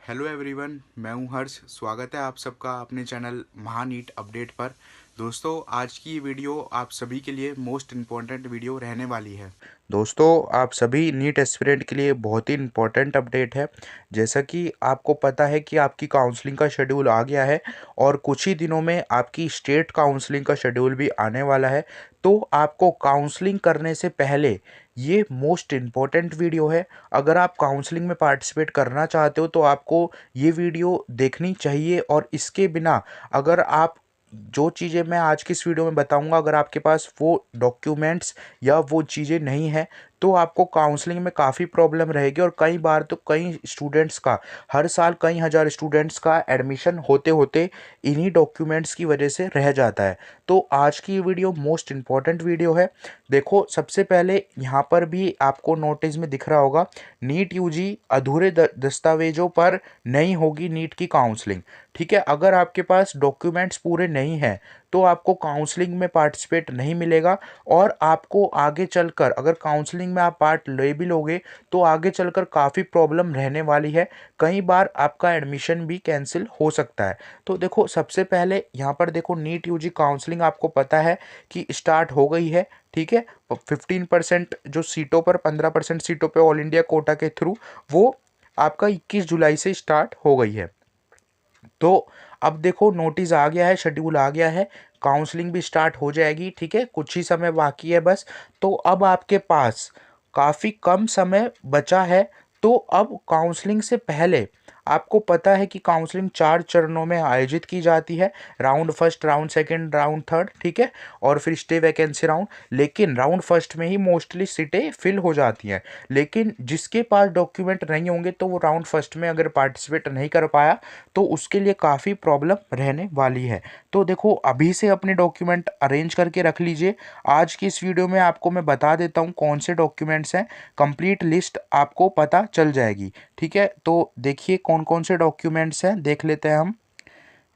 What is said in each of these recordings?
Hello everyone, मैं हूं हर्ष। स्वागत है आप सबका अपने चैनल महानीट अपडेट पर। दोस्तों, आज की ये वीडियो आप सभी के लिए मोस्ट इम्पॉर्टेंट वीडियो रहने वाली है। दोस्तों, आप सभी नीट एस्पिरेंट के लिए बहुत ही इम्पोर्टेंट अपडेट है। जैसा कि आपको पता है कि आपकी काउंसलिंग का शेड्यूल आ गया है और कुछ ही दिनों में आपकी स्टेट काउंसलिंग का शेड्यूल भी आने वाला है। तो आपको काउंसलिंग करने से पहले ये मोस्ट इम्पॉर्टेंट वीडियो है। अगर आप काउंसलिंग में पार्टिसिपेट करना चाहते हो तो आपको ये वीडियो देखनी चाहिए। और इसके बिना अगर आप जो चीज़ें मैं आज की इस वीडियो में बताऊंगा, अगर आपके पास वो डॉक्यूमेंट्स या वो चीज़ें नहीं हैं तो आपको काउंसलिंग में काफ़ी प्रॉब्लम रहेगी। और कई बार तो कई स्टूडेंट्स का, हर साल कई हज़ार स्टूडेंट्स का एडमिशन होते होते इन्हीं डॉक्यूमेंट्स की वजह से रह जाता है। तो आज की ये वीडियो मोस्ट इम्पॉर्टेंट वीडियो है। देखो, सबसे पहले यहाँ पर भी आपको नोटिस में दिख रहा होगा, नीट यूजी अधूरे दस्तावेजों पर नहीं होगी नीट की काउंसलिंग। ठीक है, अगर आपके पास डॉक्यूमेंट्स पूरे नहीं हैं तो आपको काउंसलिंग में पार्टिसिपेट नहीं मिलेगा। और आपको आगे चलकर, अगर काउंसलिंग में आप पार्ट ले भी लोगे तो आगे चलकर काफ़ी प्रॉब्लम रहने वाली है। कई बार आपका एडमिशन भी कैंसिल हो सकता है। तो देखो, सबसे पहले यहाँ पर देखो, नीट यूजी काउंसलिंग आपको पता है कि स्टार्ट हो गई है। ठीक है, 15% जो सीटों पर, 15% सीटों पे ऑल इंडिया कोटा के थ्रू, वो आपका 21 जुलाई से स्टार्ट हो गई है। तो अब देखो, नोटिस आ गया है, शेड्यूल आ गया है, काउंसलिंग भी स्टार्ट हो जाएगी। ठीक है, कुछ ही समय बाकी है बस। तो अब आपके पास काफ़ी कम समय बचा है। तो अब काउंसलिंग से पहले आपको पता है कि काउंसलिंग 4 चरणों में आयोजित की जाती है। Round first, round second, round third. ठीक है, और फिर स्टे वैकेंसी राउंड। लेकिन राउंड फर्स्ट में ही मोस्टली सीटें फिल हो जाती हैं। लेकिन जिसके पास डॉक्यूमेंट नहीं होंगे तो वो राउंड फर्स्ट में अगर पार्टिसिपेट नहीं कर पाया तो उसके लिए काफ़ी प्रॉब्लम रहने वाली है। तो देखो, अभी से अपने डॉक्यूमेंट अरेंज करके रख लीजिए। आज की इस वीडियो में आपको मैं बता देता हूँ कौन से डॉक्यूमेंट्स हैं। कंप्लीट लिस्ट आपको पता चल जाएगी। ठीक है, तो देखिए कौन कौन से डॉक्यूमेंट्स हैं, देख लेते हैं हम।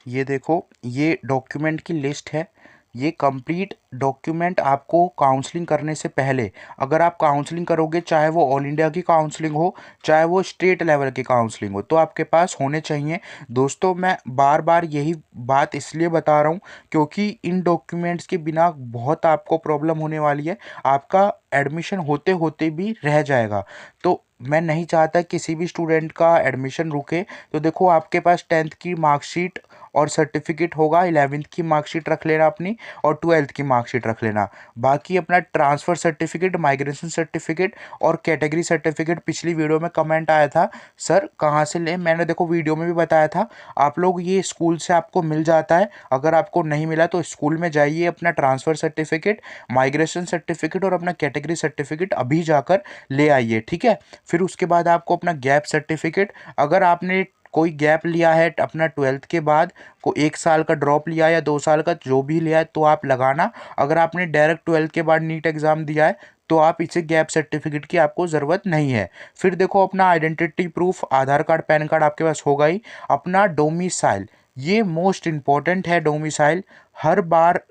ये देखो, ये डॉक्यूमेंट की लिस्ट है। ये कंप्लीट डॉक्यूमेंट आपको काउंसलिंग करने से पहले, अगर आप काउंसलिंग करोगे, चाहे वो ऑल इंडिया की काउंसलिंग हो, चाहे वो स्टेट लेवल की काउंसलिंग हो, तो आपके पास होने चाहिए। दोस्तों, मैं बार बार यही बात इसलिए बता रहा हूँ क्योंकि इन डॉक्यूमेंट्स के बिना बहुत आपको प्रॉब्लम होने वाली है। आपका एडमिशन होते होते भी रह जाएगा। तो मैं नहीं चाहता किसी भी स्टूडेंट का एडमिशन रुके। तो देखो, आपके पास 10th की मार्कशीट और सर्टिफिकेट होगा, 11th की मार्कशीट रख लेना अपनी, और 12th की मार्कशीट रख लेना। बाकी अपना ट्रांसफ़र सर्टिफिकेट, माइग्रेशन सर्टिफिकेट और कैटेगरी सर्टिफिकेट। पिछली वीडियो में कमेंट आया था, सर कहाँ से लें, मैंने देखो वीडियो में भी बताया था। आप लोग ये स्कूल से आपको मिल जाता है। अगर आपको नहीं मिला तो स्कूल में जाइए, अपना ट्रांसफ़र सर्टिफिकेट, माइग्रेशन सर्टिफिकेट और अपना कैटेगरी सर्टिफिकेट अभी जाकर ले आइए। ठीक है, फिर उसके बाद आपको अपना गैप सर्टिफिकेट, अगर आपने कोई गैप लिया है अपना 12th के बाद, को 1 साल का ड्रॉप लिया या 2 साल का, जो भी लिया है तो आप लगाना। अगर आपने डायरेक्ट 12th के बाद नीट एग्ज़ाम दिया है तो आप इसे गैप सर्टिफिकेट की आपको ज़रूरत नहीं है। फिर देखो, अपना आइडेंटिटी प्रूफ, आधार कार्ड, पैन कार्ड आपके पास होगा ही। अपना डोमिसाइल, ये मोस्ट इम्पॉर्टेंट है। डोमिसाइल हर बार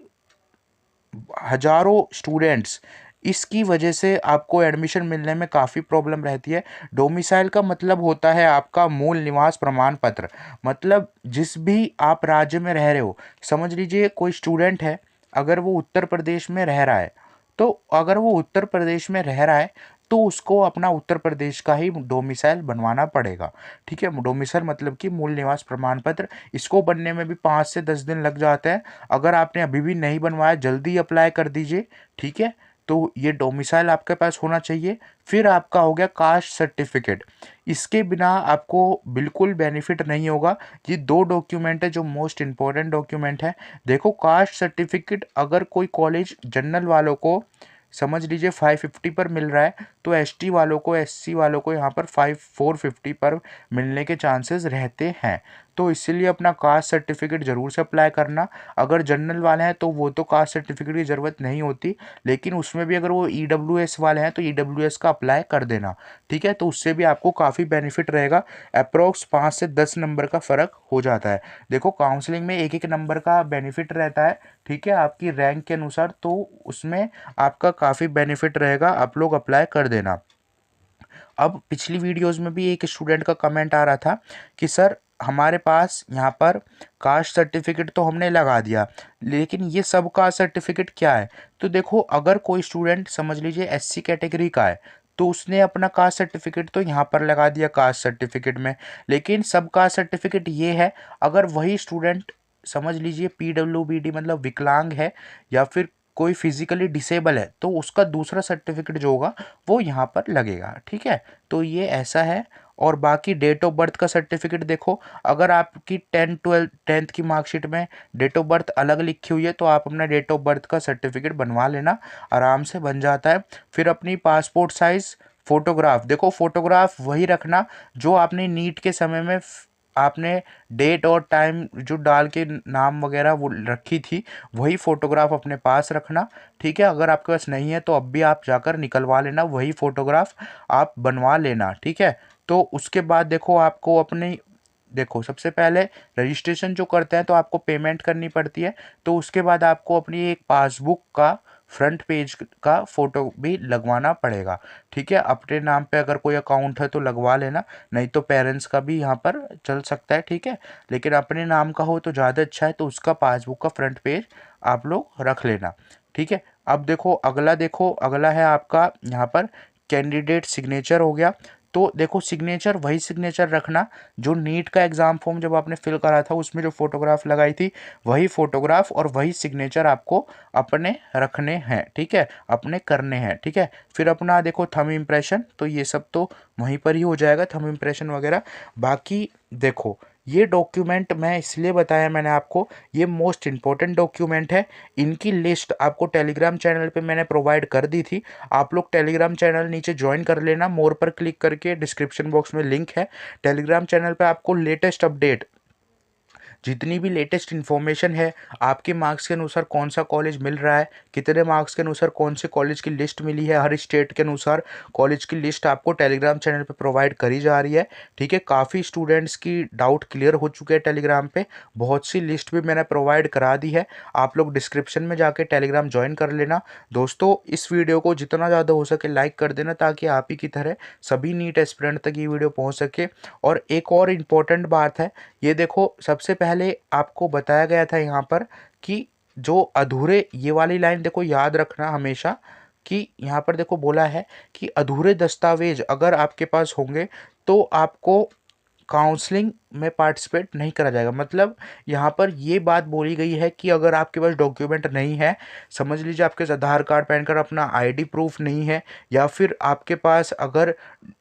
हजारों स्टूडेंट्स, इसकी वजह से आपको एडमिशन मिलने में काफ़ी प्रॉब्लम रहती है। डोमिसाइल का मतलब होता है आपका मूल निवास प्रमाण पत्र। मतलब जिस भी आप राज्य में रह रहे हो, समझ लीजिए कोई स्टूडेंट है, अगर वो उत्तर प्रदेश में रह रहा है, तो अगर वो उत्तर प्रदेश में रह रहा है तो उसको अपना उत्तर प्रदेश का ही डोमिसाइल बनवाना पड़ेगा। ठीक है, डोमिसाइल मतलब कि मूल निवास प्रमाण पत्र। इसको बनने में भी 5 से 10 दिन लग जाते हैं। अगर आपने अभी भी नहीं बनवाया, जल्दी अप्लाई कर दीजिए। ठीक है, तो ये डोमिसाइल आपके पास होना चाहिए। फिर आपका हो गया कास्ट सर्टिफिकेट। इसके बिना आपको बिल्कुल बेनिफिट नहीं होगा। ये दो डॉक्यूमेंट है जो मोस्ट इम्पॉर्टेंट डॉक्यूमेंट है। देखो, कास्ट सर्टिफिकेट अगर कोई कॉलेज जनरल वालों को, समझ लीजिए 550 पर मिल रहा है, तो एसटी वालों को, एससी वालों को यहाँ पर 450 पर मिलने के चांसेस रहते हैं। तो इसीलिए अपना कास्ट सर्टिफिकेट ज़रूर से अप्लाई करना। अगर जनरल वाले हैं तो वो तो कास्ट सर्टिफिकेट की ज़रूरत नहीं होती, लेकिन उसमें भी अगर वो ईडब्ल्यूएस वाले हैं तो ईडब्ल्यूएस का अप्लाई कर देना। ठीक है, तो उससे भी आपको काफ़ी बेनिफिट रहेगा। अप्रोक्स 5 से 10 नंबर का फ़र्क हो जाता है। देखो, काउंसलिंग में एक एक नंबर का बेनिफिट रहता है। ठीक है, आपकी रैंक के अनुसार, तो उसमें आपका काफ़ी बेनिफिट रहेगा। आप लोग अप्लाई कर देना। अब पिछली वीडियोस में भी एक स्टूडेंट का कमेंट आ रहा था कि सर हमारे पास यहाँ पर कास्ट सर्टिफिकेट तो हमने लगा दिया, लेकिन ये सब कास्ट सर्टिफिकेट क्या है। तो देखो, अगर कोई स्टूडेंट समझ लीजिए एससी कैटेगरी का है तो उसने अपना कास्ट सर्टिफिकेट तो यहाँ पर लगा दिया कास्ट सर्टिफिकेट में, लेकिन सब कास्ट सर्टिफिकेट ये है, अगर वही स्टूडेंट समझ लीजिए पीडब्ल्यूबीडी मतलब विकलांग है या फिर कोई फिजिकली डिसेबल है तो उसका दूसरा सर्टिफिकेट जो होगा वो यहाँ पर लगेगा। ठीक है, तो ये ऐसा है। और बाकी डेट ऑफ बर्थ का सर्टिफिकेट देखो, अगर आपकी 10th की मार्कशीट में डेट ऑफ बर्थ अलग लिखी हुई है तो आप अपना डेट ऑफ बर्थ का सर्टिफिकेट बनवा लेना, आराम से बन जाता है। फिर अपनी पासपोर्ट साइज फोटोग्राफ, देखो फोटोग्राफ वही रखना जो आपने नीट के समय में आपने डेट और टाइम जो डाल के नाम वगैरह वो रखी थी, वही फ़ोटोग्राफ अपने पास रखना। ठीक है, अगर आपके पास नहीं है तो अब भी आप जाकर निकलवा लेना, वही फ़ोटोग्राफ आप बनवा लेना। ठीक है, तो उसके बाद देखो आपको अपनी, देखो सबसे पहले रजिस्ट्रेशन जो करते हैं तो आपको पेमेंट करनी पड़ती है, तो उसके बाद आपको अपनी एक पासबुक का फ्रंट पेज का फ़ोटो भी लगवाना पड़ेगा। ठीक है, अपने नाम पे अगर कोई अकाउंट है तो लगवा लेना, नहीं तो पेरेंट्स का भी यहाँ पर चल सकता है। ठीक है, लेकिन अपने नाम का हो तो ज़्यादा अच्छा है, तो उसका पासबुक का फ्रंट पेज आप लोग रख लेना। ठीक है, अब देखो अगला है आपका यहाँ पर कैंडिडेट सिग्नेचर हो गया। तो देखो सिग्नेचर वही सिग्नेचर रखना जो नीट का एग्ज़ाम फॉर्म जब आपने फिल करा था उसमें जो फोटोग्राफ लगाई थी, वही फोटोग्राफ और वही सिग्नेचर आपको अपने रखने हैं। ठीक है, अपने करने हैं। ठीक है, फिर अपना देखो थंब इम्प्रेशन, तो ये सब तो वहीं पर ही हो जाएगा, थंब इम्प्रेशन वगैरह। बाकी देखो ये डॉक्यूमेंट मैं इसलिए बताया मैंने आपको, ये मोस्ट इम्पॉर्टेंट डॉक्यूमेंट है। इनकी लिस्ट आपको टेलीग्राम चैनल पे मैंने प्रोवाइड कर दी थी, आप लोग टेलीग्राम चैनल नीचे ज्वाइन कर लेना, मोर पर क्लिक करके डिस्क्रिप्शन बॉक्स में लिंक है। टेलीग्राम चैनल पे आपको लेटेस्ट अपडेट, जितनी भी लेटेस्ट इन्फॉर्मेशन है, आपके मार्क्स के अनुसार कौन सा कॉलेज मिल रहा है, कितने मार्क्स के अनुसार कौन से कॉलेज की लिस्ट मिली है, हर स्टेट के अनुसार कॉलेज की लिस्ट आपको टेलीग्राम चैनल पे प्रोवाइड करी जा रही है। ठीक है, काफ़ी स्टूडेंट्स की डाउट क्लियर हो चुके हैं टेलीग्राम पे, बहुत सी लिस्ट भी मैंने प्रोवाइड करा दी है, आप लोग डिस्क्रिप्शन में जाके टेलीग्राम ज्वाइन कर लेना। दोस्तों इस वीडियो को जितना ज़्यादा हो सके लाइक कर देना, ताकि आप ही की तरह सभी नीट एस्पिरेंट तक ये वीडियो पहुँच सके। और एक और इम्पॉर्टेंट बात है, ये देखो सबसे पहले आपको बताया गया था यहाँ पर कि जो अधूरे, ये वाली लाइन देखो याद रखना हमेशा, कि यहाँ पर देखो बोला है कि अधूरे दस्तावेज अगर आपके पास होंगे तो आपको काउंसलिंग में पार्टिसिपेट नहीं करा जाएगा। मतलब यहाँ पर ये बात बोली गई है कि अगर आपके पास डॉक्यूमेंट नहीं है, समझ लीजिए आपके पास आधार कार्ड पैन कार्ड अपना आईडी प्रूफ नहीं है, या फिर आपके पास अगर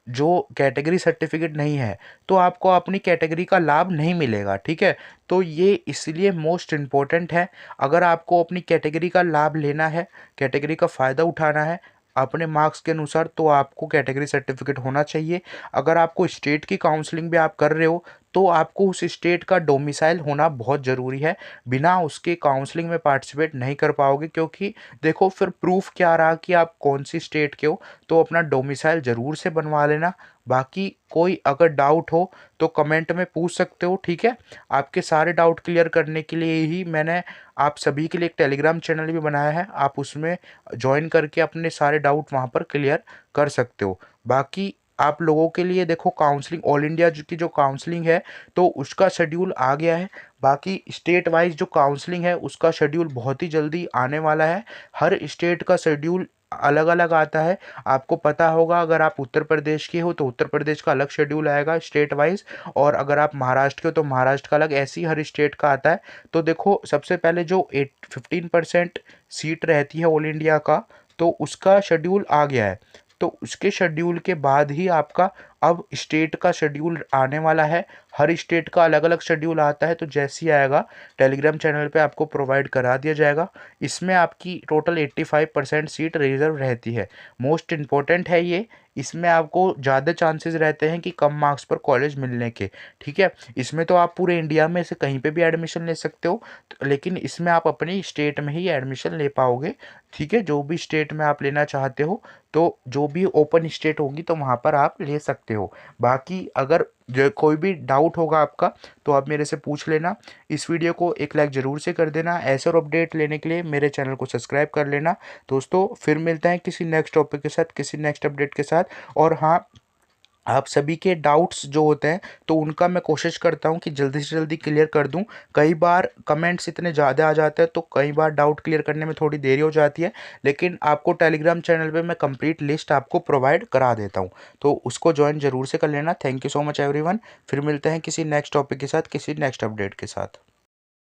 जो कैटेगरी सर्टिफिकेट नहीं है, तो आपको अपनी कैटेगरी का लाभ नहीं मिलेगा। ठीक है, तो ये इसलिए मोस्ट इम्पोर्टेंट है। अगर आपको अपनी कैटेगरी का लाभ लेना है, कैटेगरी का फ़ायदा उठाना है अपने मार्क्स के अनुसार, तो आपको कैटेगरी सर्टिफिकेट होना चाहिए। अगर आपको स्टेट की काउंसलिंग भी आप कर रहे हो तो आपको उस स्टेट का डोमिसाइल होना बहुत ज़रूरी है, बिना उसके काउंसलिंग में पार्टिसिपेट नहीं कर पाओगे, क्योंकि देखो फिर प्रूफ क्या रहा कि आप कौन सी स्टेट के हो। तो अपना डोमिसाइल ज़रूर से बनवा लेना। बाकी कोई अगर डाउट हो तो कमेंट में पूछ सकते हो। ठीक है, आपके सारे डाउट क्लियर करने के लिए ही मैंने आप सभी के लिए एक टेलीग्राम चैनल भी बनाया है, आप उसमें ज्वाइन करके अपने सारे डाउट वहाँ पर क्लियर कर सकते हो। बाकी आप लोगों के लिए देखो काउंसलिंग, ऑल इंडिया की जो काउंसलिंग है तो उसका शेड्यूल आ गया है। बाकी स्टेट वाइज जो काउंसलिंग है उसका शेड्यूल बहुत ही जल्दी आने वाला है। हर स्टेट का शेड्यूल अलग अलग आता है, आपको पता होगा। अगर आप उत्तर प्रदेश के हो तो उत्तर प्रदेश का अलग शेड्यूल आएगा स्टेट वाइज, और अगर आप महाराष्ट्र के हो तो महाराष्ट्र का अलग, ऐसे ही हर स्टेट का आता है। तो देखो सबसे पहले जो 15% सीट रहती है ऑल इंडिया का, तो उसका शेड्यूल आ गया है। तो उसके शेड्यूल के बाद ही आपका अब स्टेट का शेड्यूल आने वाला है। हर स्टेट का अलग अलग शेड्यूल आता है, तो जैसे ही आएगा टेलीग्राम चैनल पे आपको प्रोवाइड करा दिया जाएगा। इसमें आपकी टोटल 85% सीट रिजर्व रहती है। मोस्ट इम्पॉर्टेंट है ये, इसमें आपको ज़्यादा चांसेस रहते हैं कि कम मार्क्स पर कॉलेज मिलने के। ठीक है, इसमें तो आप पूरे इंडिया में से कहीं पे भी एडमिशन ले सकते हो, लेकिन इसमें आप अपनी स्टेट में ही एडमिशन ले पाओगे। ठीक है, जो भी स्टेट में आप लेना चाहते हो, तो जो भी ओपन स्टेट होगी तो वहाँ पर आप ले सकते हो। बाकी अगर जो कोई भी डाउट होगा आपका तो आप मेरे से पूछ लेना। इस वीडियो को एक लाइक ज़रूर से कर देना। ऐसे और अपडेट लेने के लिए मेरे चैनल को सब्सक्राइब कर लेना। दोस्तों फिर मिलते हैं किसी नेक्स्ट टॉपिक के साथ, किसी नेक्स्ट अपडेट के साथ। और हाँ, आप सभी के डाउट्स जो होते हैं तो उनका मैं कोशिश करता हूं कि जल्दी से जल्दी क्लियर कर दूं। कई बार कमेंट्स इतने ज़्यादा आ जाते हैं तो कई बार डाउट क्लियर करने में थोड़ी देरी हो जाती है, लेकिन आपको टेलीग्राम चैनल पे मैं कंप्लीट लिस्ट आपको प्रोवाइड करा देता हूं, तो उसको ज्वाइन जरूर से कर लेना। Thank you so much everyone. फिर मिलते हैं किसी नेक्स्ट टॉपिक के साथ, किसी नेक्स्ट अपडेट के साथ।